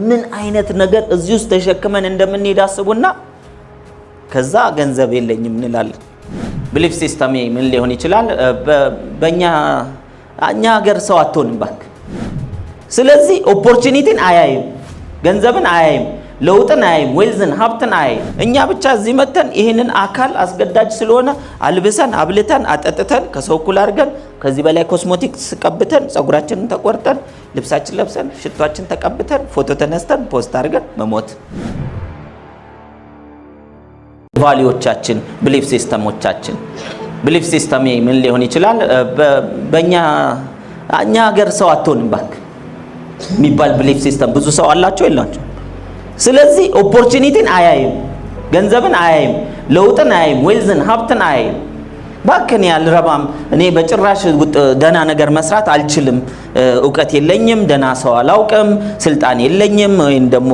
ምን አይነት ነገር እዚህ ውስጥ ተሸክመን እንደምንሄድ አስቡና ከዛ ገንዘብ የለኝም እንላለን። ቢሊፍ ሲስተም ምን ሊሆን ይችላል? በእኛ ሀገር ሰው አትሆንም ባክ። ስለዚህ ኦፖርቹኒቲን አያይም፣ ገንዘብን አያይም፣ ለውጥን አያይም፣ ዌልዝን ሀብትን አያይም። እኛ ብቻ እዚህ መተን ይህንን አካል አስገዳጅ ስለሆነ አልብሰን አብልተን አጠጥተን ከሰው እኩል አድርገን ከዚህ በላይ ኮስሞቲክስ ቀብተን ጸጉራችንን ተቆርጠን ልብሳችን ለብሰን ሽቷችን ተቀብተን ፎቶ ተነስተን ፖስት አድርገን መሞት። ቫልዩዎቻችን፣ ቢሊፍ ሲስተሞቻችን። ቢሊፍ ሲስተም ምን ሊሆን ይችላል? በእኛ ሀገር ሰው አትሆንም ባክ የሚባል ቢሊፍ ሲስተም ብዙ ሰው አላቸው የላቸው። ስለዚህ ኦፖርቹኒቲን አያይም፣ ገንዘብን አያይም፣ ለውጥን አያይም፣ ዌልዝን ሀብትን አያይም። ባክን ያልረባም እኔ በጭራሽ ደና ነገር መስራት አልችልም፣ እውቀት የለኝም፣ ደና ሰው አላውቅም፣ ስልጣን የለኝም፣ ወይም ደግሞ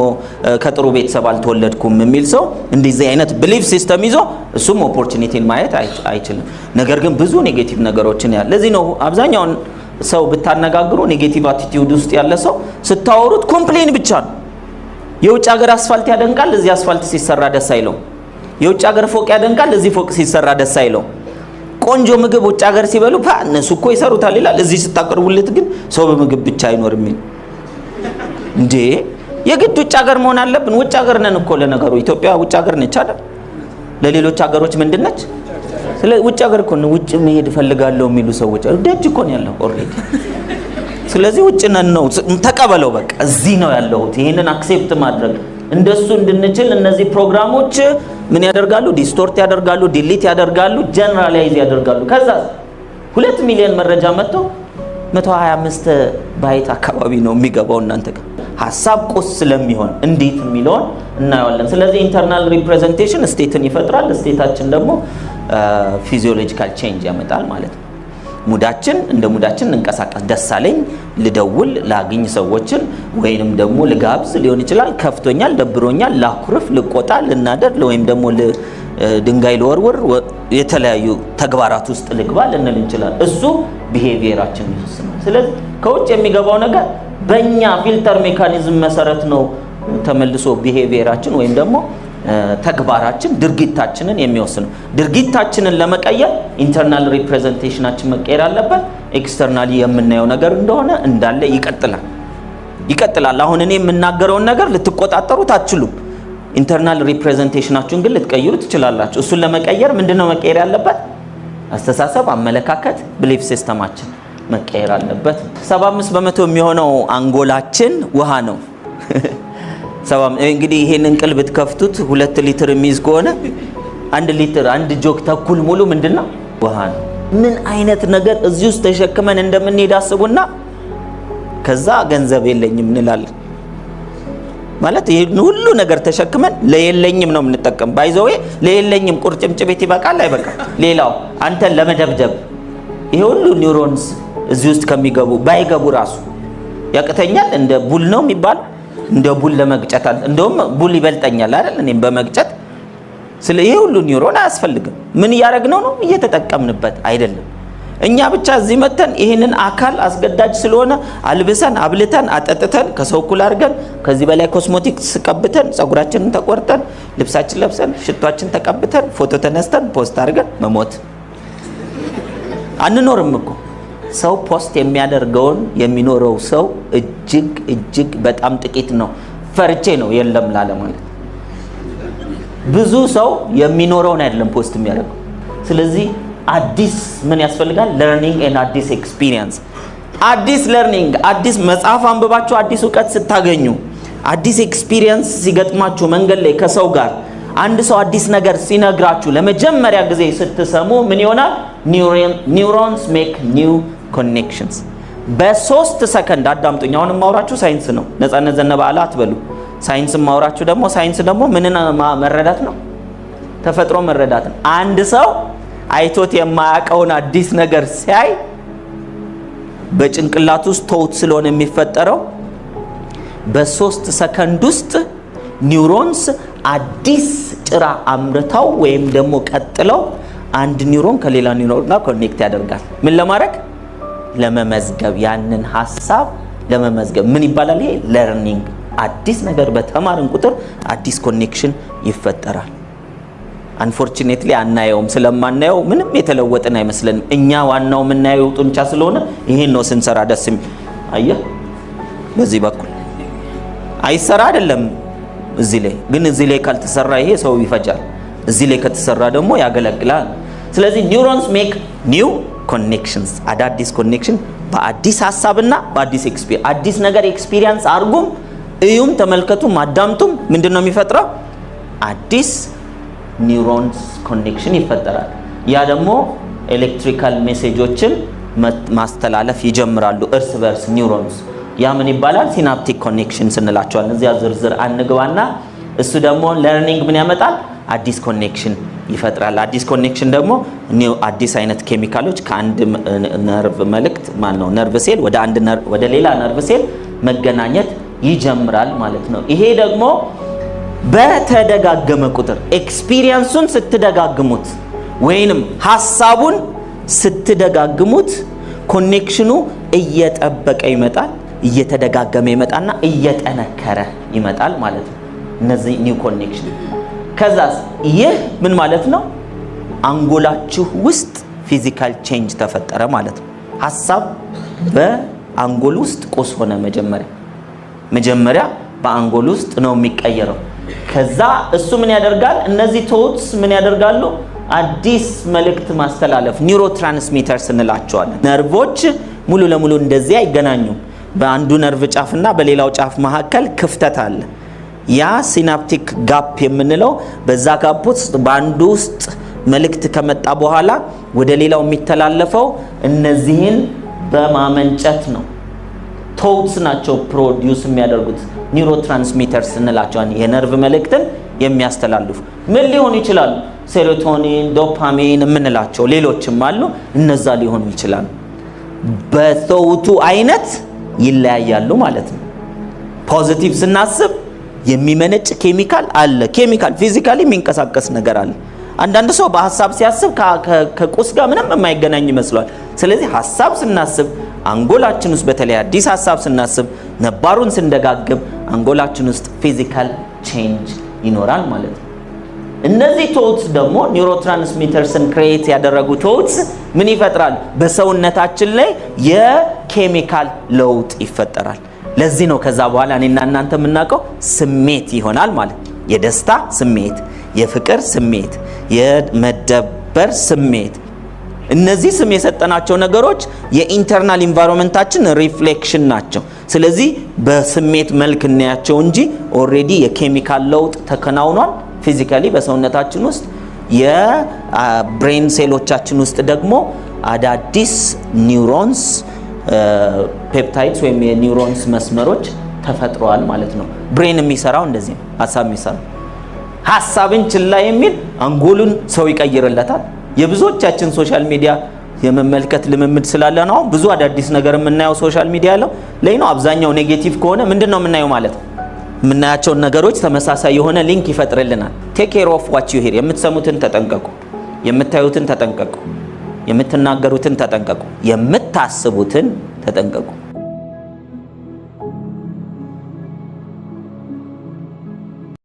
ከጥሩ ቤተሰብ አልተወለድኩም የሚል ሰው እንደዚህ አይነት ቢሊፍ ሲስተም ይዞ እሱም ኦፖርቹኒቲን ማየት አይችልም። ነገር ግን ብዙ ኔጌቲቭ ነገሮችን ያለ ለዚህ ነው አብዛኛውን ሰው ብታነጋግሩ ኔጌቲቭ አቲቲዩድ ውስጥ ያለ ሰው ስታወሩት ኮምፕሌን ብቻ ነው። የውጭ ሀገር አስፋልት ያደንቃል፣ እዚህ አስፋልት ሲሰራ ደስ አይለው። የውጭ ሀገር ፎቅ ያደንቃል፣ እዚህ ፎቅ ሲሰራ ደስ አይለው። ቆንጆ ምግብ ውጭ ሀገር ሲበሉ እነሱ እኮ ይሰሩታል ይላል፣ እዚህ ስታቀርቡለት ግን ሰው በምግብ ብቻ አይኖርም ይል እንዴ! የግድ ውጭ ሀገር መሆን አለብን? ውጭ ሀገር ነን እኮ ለነገሩ። ኢትዮጵያ ውጭ ሀገር ነች አይደል? ለሌሎች ሀገሮች ምንድነች? ስለ ውጭ ሀገር እኮ ነው። ውጭ መሄድ ፈልጋለሁ የሚሉ ሰዎች ደጅ እኮ ነው ያለው ኦሬዲ። ስለዚህ ውጭ ነን ነው ተቀበለው፣ በቃ እዚህ ነው ያለሁት። ይሄንን አክሴፕት ማድረግ እንደሱ እንድንችል እነዚህ ፕሮግራሞች ምን ያደርጋሉ? ዲስቶርት ያደርጋሉ፣ ዲሊት ያደርጋሉ፣ ጀነራላይዝ ያደርጋሉ። ከዛ 2 ሚሊዮን መረጃ መጥቶ 125 ባይት አካባቢ ነው የሚገባው እናንተ ጋር። ሐሳብ ቁስ ስለሚሆን እንዴት የሚለውን እናያለን። ስለዚህ ኢንተርናል ሪፕሬዘንቴሽን ስቴትን ይፈጥራል። ስቴታችን ደግሞ ፊዚዮሎጂካል ቼንጅ ያመጣል ማለት ነው። ሙዳችን እንደ ሙዳችን እንቀሳቀስ። ደሳለኝ ልደውል ላግኝ ሰዎችን ወይንም ደግሞ ልጋብዝ ሊሆን ይችላል። ከፍቶኛል፣ ደብሮኛል፣ ላኩርፍ፣ ልቆጣ፣ ልናደር ወይም ደግሞ ድንጋይ ልወርውር፣ የተለያዩ ተግባራት ውስጥ ልግባ ልንል እንችላለን። እሱ ቢሄቪየራችን ይወስናል። ስለዚህ ከውጭ የሚገባው ነገር በእኛ ፊልተር ሜካኒዝም መሰረት ነው ተመልሶ ቢሄቪየራችን ወይም ደግሞ ተግባራችን ድርጊታችንን የሚወስነው። ድርጊታችንን ለመቀየር ኢንተርናል ሪፕሬዘንቴሽናችን መቀየር አለበት። ኤክስተርናሊ የምናየው ነገር እንደሆነ እንዳለ ይቀጥላል። አሁን እኔ የምናገረውን ነገር ልትቆጣጠሩት አትችሉም። ኢንተርናል ሪፕሬዘንቴሽናችሁን ግን ልትቀይሩ ትችላላችሁ። እሱን ለመቀየር ምንድነው መቀየር ያለበት? አስተሳሰብ፣ አመለካከት፣ ቢሊፍ ሲስተማችን መቀየር አለበት። 75% የሚሆነው አንጎላችን ውሃ ነው። እንግዲህ ይሄንን ቅል ብትከፍቱት 2 ሊትር የሚይዝ ከሆነ 1 ሊትር 1 ጆክ ተኩል ሙሉ ምንድነው? ውሃ ነው። ምን አይነት ነገር እዚህ ውስጥ ተሸክመን እንደምንሄድ አስቡና ከዛ ገንዘብ የለኝም እንላለን። ማለት ይሄን ሁሉ ነገር ተሸክመን ለየለኝም ነው የምንጠቀም። ባይዘው ለየለኝም ቁርጭምጭሚት ይበቃል አይበቃም? ሌላው አንተን ለመደብደብ ይሄ ሁሉ ኒውሮንስ እዚህ ውስጥ ከሚገቡ ባይገቡ ራሱ ያቅተኛል። እንደ ቡል ነው የሚባል እንደ ቡል ለመግጨት እንደውም ቡል ይበልጠኛል አይደል? እኔም በመግጨት ስለ ይሄ ሁሉ ኒውሮን አያስፈልግም። ምን እያደረግነው ነው? እየተጠቀምንበት አይደለም። እኛ ብቻ እዚህ መተን ይሄንን አካል አስገዳጅ ስለሆነ አልብሰን አብልተን አጠጥተን ከሰው እኩል አድርገን ከዚህ በላይ ኮስሞቲክስ ቀብተን ጸጉራችንን ተቆርጠን ልብሳችን ለብሰን ሽቷችን ተቀብተን ፎቶ ተነስተን ፖስት አድርገን መሞት አንኖርም እኮ። ሰው ፖስት የሚያደርገውን የሚኖረው ሰው እጅግ በጣም ጥቂት ነው። ፈርቼ ነው የለም ላለ ማለት ብዙ ሰው የሚኖረውን አይደለም ፖስት የሚያደርገው። ስለዚህ አዲስ ምን ያስፈልጋል? ለርኒንግ ኤንድ አዲስ ኤክስፒሪየንስ። አዲስ ለርኒንግ፣ አዲስ መጽሐፍ አንብባችሁ አዲስ እውቀት ስታገኙ፣ አዲስ ኤክስፒሪየንስ ሲገጥማችሁ መንገድ ላይ ከሰው ጋር አንድ ሰው አዲስ ነገር ሲነግራችሁ ለመጀመሪያ ጊዜ ስትሰሙ ምን ይሆናል? ኒውሮንስ ሜክ ኒው ኮኔክሽንስ። በ3 ሰከንድ አዳምጡኝ። አሁን ማውራችሁ ሳይንስ ነው። ነፃነት ዘነበ አለ አትበሉ። ሳይንስ ማውራችሁ ደግሞ ሳይንስ ደግሞ ምንን መረዳት ነው? ተፈጥሮ መረዳት ነው። አንድ ሰው አይቶት የማያውቀውን አዲስ ነገር ሲያይ በጭንቅላት ውስጥ ተውት ስለሆነ የሚፈጠረው በ3 ሰከንድ ውስጥ ኒውሮንስ አዲስ ጭራ አምርተው ወይም ደግሞ ቀጥለው አንድ ኒውሮን ከሌላ ኒውሮን ጋር ኮኔክት ያደርጋል። ምን ለማድረግ? ለመመዝገብ፣ ያንን ሐሳብ ለመመዝገብ። ምን ይባላል ይሄ? ለርኒንግ አዲስ ነገር በተማርን ቁጥር አዲስ ኮኔክሽን ይፈጠራል። አንፎርቹኔትሊ አናየውም። ስለማናየው ምንም የተለወጠን አይመስልንም። እኛ ዋናው የምናየው ጡንቻ ስለሆነ ይሄን ነው ስንሰራ ደስ የሚል። አየህ በዚህ በኩል አይሰራ አይደለም እዚህ ላይ ግን እዚህ ላይ ካልተሰራ ይሄ ሰው ይፈጃል። እዚህ ላይ ከተሰራ ደግሞ ያገለግላል። ስለዚህ ኒውሮንስ ሜክ ኒው ኮኔክሽንስ፣ አዳዲስ ኮኔክሽን በአዲስ ሐሳብና በአዲስ ኤክስፒሪየንስ። አዲስ ነገር ኤክስፒሪየንስ አድርጉም፣ እዩም፣ ተመልከቱም፣ አዳምጡም። ምንድነው የሚፈጥረው? አዲስ ኒውሮንስ ኮኔክሽን ይፈጠራል። ያ ደግሞ ኤሌክትሪካል ሜሴጆችን ማስተላለፍ ይጀምራሉ እርስ በርስ ኒውሮንስ። ያ ምን ይባላል? ሲናፕቲክ ኮኔክሽን እንላቸዋለን። እዚያ ዝርዝር አንግባና እሱ ደግሞ ለርኒንግ ምን ያመጣል? አዲስ ኮኔክሽን ይፈጥራል። አዲስ ኮኔክሽን ደግሞ አዲስ አይነት ኬሚካሎች ከአንድ ነርቭ መልእክት ማነው ነርቭ ሴል ወደ ሌላ ነርቭ ሴል መገናኘት ይጀምራል ማለት ነው። ይሄ ደግሞ በተደጋገመ ቁጥር ኤክስፒሪየንሱን ስትደጋግሙት ወይንም ሐሳቡን ስትደጋግሙት ኮኔክሽኑ እየጠበቀ ይመጣል፣ እየተደጋገመ ይመጣና እየጠነከረ ይመጣል ማለት ነው። እነዚህ ኒው ኮኔክሽን። ከዛስ ይህ ምን ማለት ነው? አንጎላችሁ ውስጥ ፊዚካል ቼንጅ ተፈጠረ ማለት ነው። ሐሳብ በአንጎል ውስጥ ቁስ ሆነ። መጀመሪያ በአንጎል ውስጥ ነው የሚቀየረው። ከዛ እሱ ምን ያደርጋል? እነዚህ ቶትስ ምን ያደርጋሉ? አዲስ መልእክት ማስተላለፍ ኒውሮ ትራንስሚተርስ እንላቸዋለን። ነርቮች ሙሉ ለሙሉ እንደዚህ አይገናኙም። በአንዱ ነርቭ ጫፍና በሌላው ጫፍ መካከል ክፍተት አለ። ያ ሲናፕቲክ ጋፕ የምንለው በዛ ጋፕ ውስጥ በአንዱ ውስጥ መልእክት ከመጣ በኋላ ወደ ሌላው የሚተላለፈው እነዚህን በማመንጨት ነው። ቶትስ ናቸው ፕሮዲዩስ የሚያደርጉት ኒውሮ ትራንስሚተርስ እንላቸዋለን። የነርቭ መልእክትን የሚያስተላልፉ ምን ሊሆኑ ይችላሉ? ሴሮቶኒን፣ ዶፓሚን የምንላቸው ሌሎችም አሉ። እነዛ ሊሆኑ ይችላሉ። በቶቱ አይነት ይለያያሉ ማለት ነው። ፖዚቲቭ ስናስብ የሚመነጭ ኬሚካል አለ። ኬሚካል ፊዚካሊ የሚንቀሳቀስ ነገር አለ። አንዳንድ ሰው በሐሳብ ሲያስብ ከቁስ ጋር ምንም የማይገናኝ ይመስላል። ስለዚህ ሐሳብ ስናስብ አንጎላችን ውስጥ በተለይ አዲስ ሐሳብ ስናስብ ነባሩን ስንደጋግም አንጎላችን ውስጥ ፊዚካል ቼንጅ ይኖራል ማለት ነው። እነዚህ ቶትስ ደግሞ ኒውሮ ትራንስሚተርስን ክሬት ያደረጉ ቶትስ ምን ይፈጥራል? በሰውነታችን ላይ የኬሚካል ለውጥ ይፈጠራል። ለዚህ ነው ከዛ በኋላ እኔና እናንተ የምናውቀው ስሜት ይሆናል ማለት ነው። የደስታ ስሜት፣ የፍቅር ስሜት፣ የመደበር ስሜት። እነዚህ ስም የሰጠናቸው ነገሮች የኢንተርናል ኢንቫይሮንመንታችን ሪፍሌክሽን ናቸው። ስለዚህ በስሜት መልክ እናያቸው እንጂ ኦልሬዲ የኬሚካል ለውጥ ተከናውኗል ፊዚካሊ በሰውነታችን ውስጥ። የብሬን ሴሎቻችን ውስጥ ደግሞ አዳዲስ ኒውሮንስ ፔፕታይድስ ወይም የኒውሮንስ መስመሮች ተፈጥረዋል ማለት ነው። ብሬን የሚሰራው እንደዚህ ነው። ሐሳብ የሚሰራው ሐሳብን ችላ የሚል አንጎሉን ሰው ይቀይርለታል። የብዙዎቻችን ሶሻል ሚዲያ የመመልከት ልምምድ ስላለ ነው ብዙ አዳዲስ ነገር የምናየው ሶሻል ሚዲያ ላይ ነው። አብዛኛው ኔጌቲቭ ከሆነ ምንድነው የምናየው ማለት ነው? የምናያቸውን ነገሮች ተመሳሳይ የሆነ ሊንክ ይፈጥርልናል። ቴክ ኬር ኦፍ ዋት ዩ ሂር። የምትሰሙትን ተጠንቀቁ፣ የምታዩትን ተጠንቀቁ፣ የምትናገሩትን ተጠንቀቁ፣ የምታስቡትን ተጠንቀቁ።